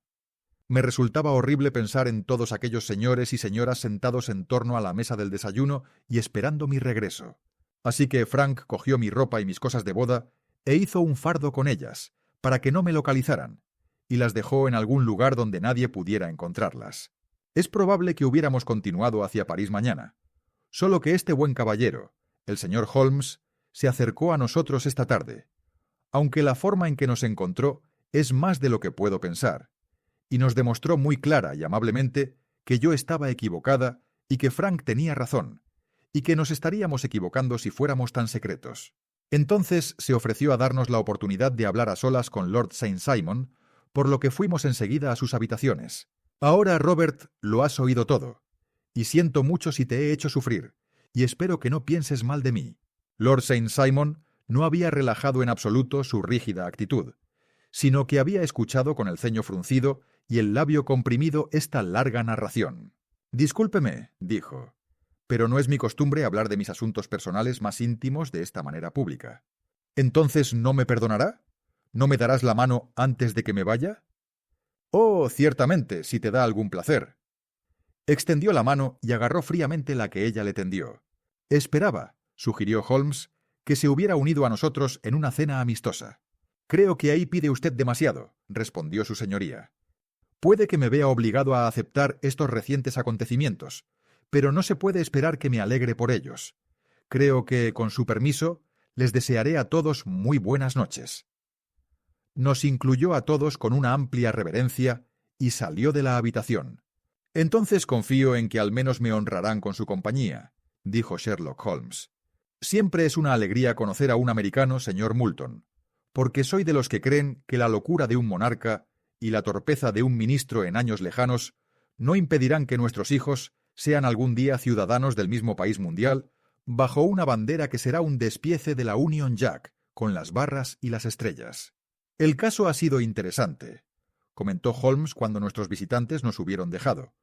Me resultaba horrible pensar en todos aquellos señores y señoras sentados en torno a la mesa del desayuno y esperando mi regreso. Así que Frank cogió mi ropa y mis cosas de boda e hizo un fardo con ellas, para que no me localizaran, y las dejó en algún lugar donde nadie pudiera encontrarlas. Es probable que hubiéramos continuado hacia París mañana, solo que este buen caballero, el señor Holmes, se acercó a nosotros esta tarde, aunque la forma en que nos encontró es más de lo que puedo pensar, y nos demostró muy clara y amablemente que yo estaba equivocada y que Frank tenía razón, y que nos estaríamos equivocando si fuéramos tan secretos. Entonces se ofreció a darnos la oportunidad de hablar a solas con Lord St. Simon, por lo que fuimos enseguida a sus habitaciones. Ahora, Robert, lo has oído todo, y siento mucho si te he hecho sufrir, y espero que no pienses mal de mí. Lord St. Simon no había relajado en absoluto su rígida actitud, sino que había escuchado con el ceño fruncido y el labio comprimido esta larga narración. «Discúlpeme», dijo, «pero no es mi costumbre hablar de mis asuntos personales más íntimos de esta manera pública. ¿Entonces no me perdonará? ¿No me darás la mano antes de que me vaya?» «Oh, ciertamente, si te da algún placer». Extendió la mano y agarró fríamente la que ella le tendió. «Esperaba», sugirió Holmes, «que se hubiera unido a nosotros en una cena amistosa». «Creo que ahí pide usted demasiado», respondió su señoría. «Puede que me vea obligado a aceptar estos recientes acontecimientos, pero no se puede esperar que me alegre por ellos. Creo que, con su permiso, les desearé a todos muy buenas noches». Nos incluyó a todos con una amplia reverencia y salió de la habitación. «Entonces confío en que al menos me honrarán con su compañía», dijo Sherlock Holmes. «Siempre es una alegría conocer a un americano, señor Moulton, porque soy de los que creen que la locura de un monarca y la torpeza de un ministro en años lejanos no impedirán que nuestros hijos sean algún día ciudadanos del mismo país mundial bajo una bandera que será un despiece de la Union Jack con las barras y las estrellas». «El caso ha sido interesante», comentó Holmes cuando nuestros visitantes nos hubieron dejado,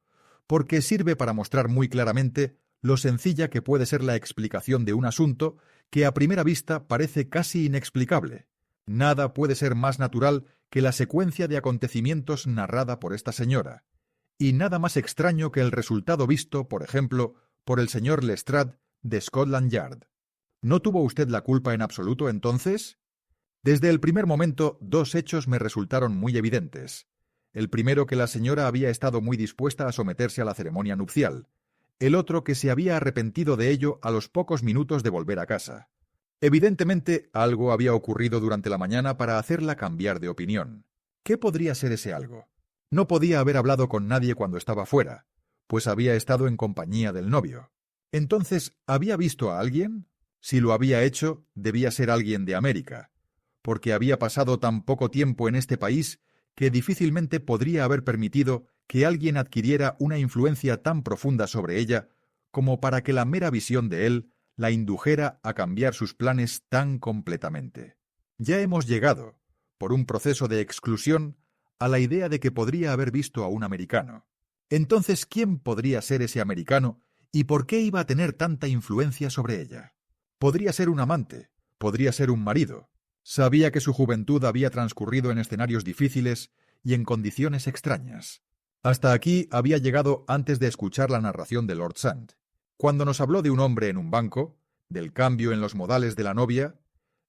«porque sirve para mostrar muy claramente lo sencilla que puede ser la explicación de un asunto que a primera vista parece casi inexplicable. Nada puede ser más natural que la secuencia de acontecimientos narrada por esta señora, y nada más extraño que el resultado visto, por ejemplo, por el señor Lestrade de Scotland Yard. ¿No tuvo usted la culpa en absoluto, entonces? Desde el primer momento, dos hechos me resultaron muy evidentes. El primero, que la señora había estado muy dispuesta a someterse a la ceremonia nupcial. El otro, que se había arrepentido de ello a los pocos minutos de volver a casa. Evidentemente, algo había ocurrido durante la mañana para hacerla cambiar de opinión. ¿Qué podría ser ese algo? No podía haber hablado con nadie cuando estaba fuera, pues había estado en compañía del novio. Entonces, ¿había visto a alguien? Si lo había hecho, debía ser alguien de América, porque había pasado tan poco tiempo en este país que difícilmente podría haber permitido que alguien adquiriera una influencia tan profunda sobre ella como para que la mera visión de él la indujera a cambiar sus planes tan completamente. Ya hemos llegado, por un proceso de exclusión, a la idea de que podría haber visto a un americano. Entonces, ¿quién podría ser ese americano y por qué iba a tener tanta influencia sobre ella? Podría ser un amante, podría ser un marido. Sabía que su juventud había transcurrido en escenarios difíciles y en condiciones extrañas. Hasta aquí había llegado antes de escuchar la narración de Lord Sand. Cuando nos habló de un hombre en un banco, del cambio en los modales de la novia,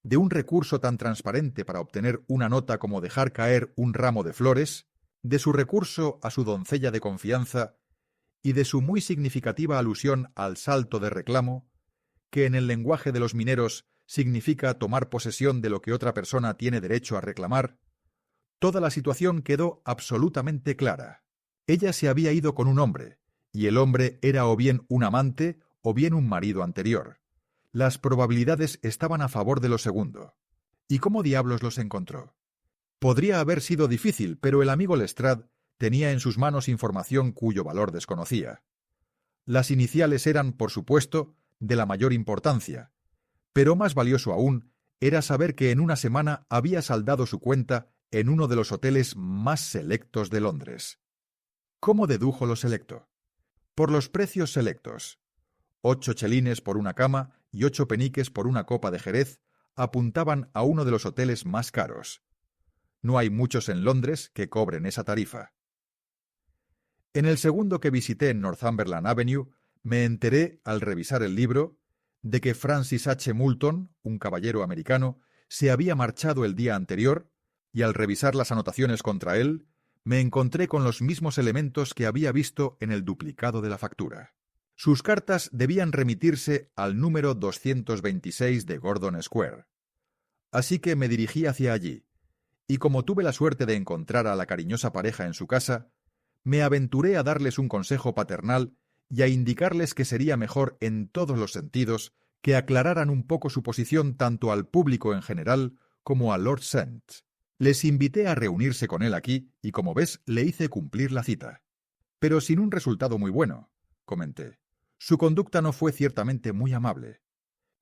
de un recurso tan transparente para obtener una nota como dejar caer un ramo de flores, de su recurso a su doncella de confianza y de su muy significativa alusión al salto de reclamo, que en el lenguaje de los mineros significa tomar posesión de lo que otra persona tiene derecho a reclamar, toda la situación quedó absolutamente clara. Ella se había ido con un hombre, y el hombre era o bien un amante o bien un marido anterior. Las probabilidades estaban a favor de lo segundo. ¿Y cómo diablos los encontró? Podría haber sido difícil, pero el amigo Lestrade tenía en sus manos información cuyo valor desconocía. Las iniciales eran, por supuesto, de la mayor importancia, pero más valioso aún era saber que en una semana había saldado su cuenta en uno de los hoteles más selectos de Londres. ¿Cómo dedujo lo selecto? Por los precios selectos. 8 chelines por una cama y 8 peniques por una copa de Jerez apuntaban a uno de los hoteles más caros. No hay muchos en Londres que cobren esa tarifa. En el segundo que visité en Northumberland Avenue, me enteré, al revisar el libro, de que Francis H. Moulton, un caballero americano, se había marchado el día anterior, y al revisar las anotaciones contra él, me encontré con los mismos elementos que había visto en el duplicado de la factura. Sus cartas debían remitirse al número 226 de Gordon Square. Así que me dirigí hacia allí, y como tuve la suerte de encontrar a la cariñosa pareja en su casa, me aventuré a darles un consejo paternal y a indicarles que sería mejor en todos los sentidos que aclararan un poco su posición tanto al público en general como a Lord Sand. Les invité a reunirse con él aquí y, como ves, le hice cumplir la cita. Pero sin un resultado muy bueno, comenté. Su conducta no fue ciertamente muy amable.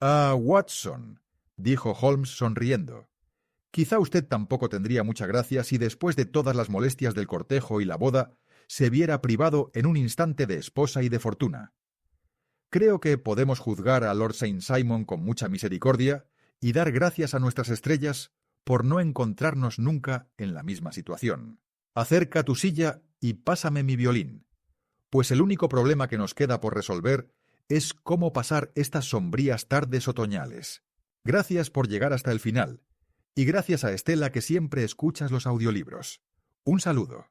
«Ah, Watson», dijo Holmes sonriendo. «Quizá usted tampoco tendría mucha gracia si después de todas las molestias del cortejo y la boda se viera privado en un instante de esposa y de fortuna. Creo que podemos juzgar a Lord Saint Simon con mucha misericordia y dar gracias a nuestras estrellas por no encontrarnos nunca en la misma situación. Acerca tu silla y pásame mi violín, pues el único problema que nos queda por resolver es cómo pasar estas sombrías tardes otoñales. Gracias por llegar hasta el final, y gracias a Estela que siempre escuchas los audiolibros. Un saludo».